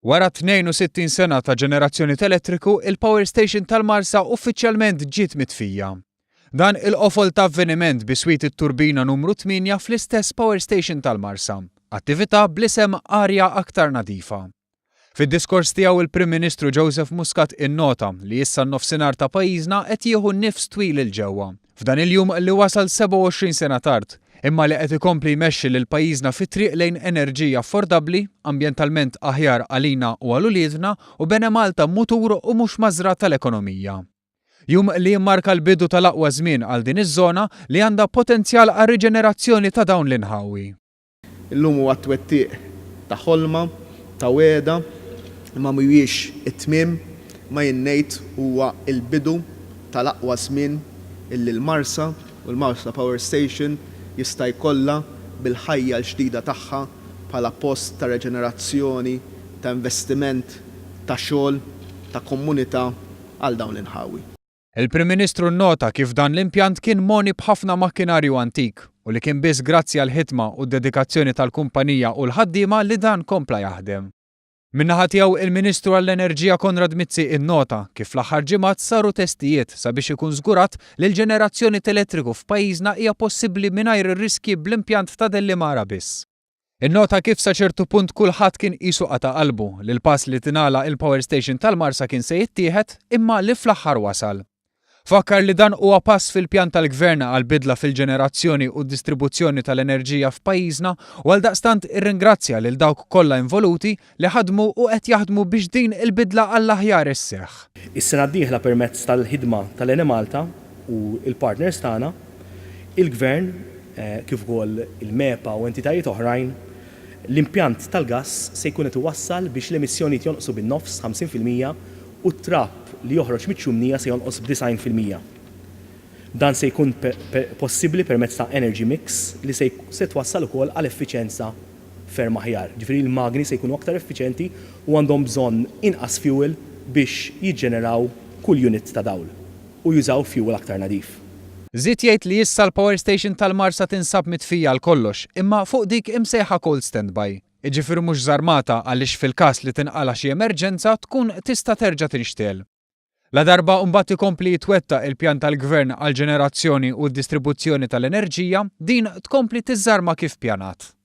Wara 62 sena ta' ġenerazzjoni tal-elettriku, il-Power Station tal-Marsa uffiċjalment ġiet mitfija. Dan il-qofol ta' avveniment biswit it-turbina numru 8 fl-istess Power Station tal-Marsa, attività bl-isem Arja Aktar Nadifa. Fid-diskors tiegħu il-Prim Ministru Joseph Muscat innota li issa n-nofsinhar ta' pajjiżna qed jieħu nnifs twil il-ġewwa. F'dan il-jum li wasal 27 sena tard, imma li qed ikompli jmexxi lil pajjiżna fi triq lejn enerġija affordabbli, ambjentalment aħjar għalina u għal uliedna u bene Malta mutur u mhux mażra tal-ekonomija. Jum li jimmarka l-bidu tal-aqwa żmien għal din iż-żona li għandha potenzjal għal riġenerazzjoni ta' dawn l-inħawi. Illum huwa twettiq ta' ħolma, ta' weda, imma mhuwiex it-tmiem ma jinnejt huwa l-bidu tal-aqwa żmien illi l-Marsa u l-Marsa Power Station jista' jkollha bil-ħajja l-ġdida tagħha bħala post ta' reġenerazzjoni, ta' investiment, ta' xogħol, ta' komunità għal dawn l-inħawi. Il-Prim Ministru nnota kif dan l-impjant kien moni b'ħafna makkinarju antik u li kien biss grazzi għal ħidma u d-dedikazzjoni tal-kumpanija u l-ħaddiema li dan kompla jaħdem. Min-naħa tiegħu il-Ministru għall-Enerġija Konrad Mizzi innota kif fl-aħħar ġimgħat saru testijiet sabiex ikun żgurat li l-ġenerazzjoni tal-elettriku f'pajjiżna hija possibbli mingħajr ir-riski bl-impjant ta' Dellimara biss. Innota kif sa ċertu punt kulħadd kien qisu qata' qalbu li l-pass li tingħala il-Power Station tal-Marsa kien se jittieħed imma li fl-aħħar wasal. Fakkar li dan huwa pass fil-pjan tal-Gvern għal bidla fil-ġenerazzjoni u d-distribuzzjoni tal-enerġija f'pajjiżna u għaldaqstant irringrazzja lil dawk kollha involuti li ħadmu u qed jaħdmu biex din il-bidla għall-aħjar isseħħ. Is-sena d-dieħla permezz tal-ħidma tal-Eni Malta u l-partners tagħna, il-Gvern kif ukoll il-MEPA u entitajiet oħrajn, l-impjant tal-gass se jkun qed iwassal biex l-emissjonijiet jonqsu bin-nofs 50% u t-trapp li joħroġ miċ-ċumnija se jonqos b'90%. Dan se jkun possibbli permezz ta' energy mix li se twassal ukoll għal effiċjenza ferm aħjar. Ġifieri l-magni se jkunu aktar effiċjenti u għandhom bżonn inqas fuel biex jiġġeneraw kull unit ta' dawl u jużaw fuel aktar nadif. Żied jgħid li issa l-Power Station tal-Marsa tinsab mitfija għal kollox, imma fuq dik imsejħa cold standby. Iġifieri mhux żarmata għaliex fil-każ li tinqala xi emerġenza tkun tista' terġa' tinxtiel. La darba mbagħad ikompli jitwettaq il-pjan tal-Gvern għal ġenerazzjoni u d-distribuzzjoni tal-enerġija, din tkompli tiżarma kif pjanat.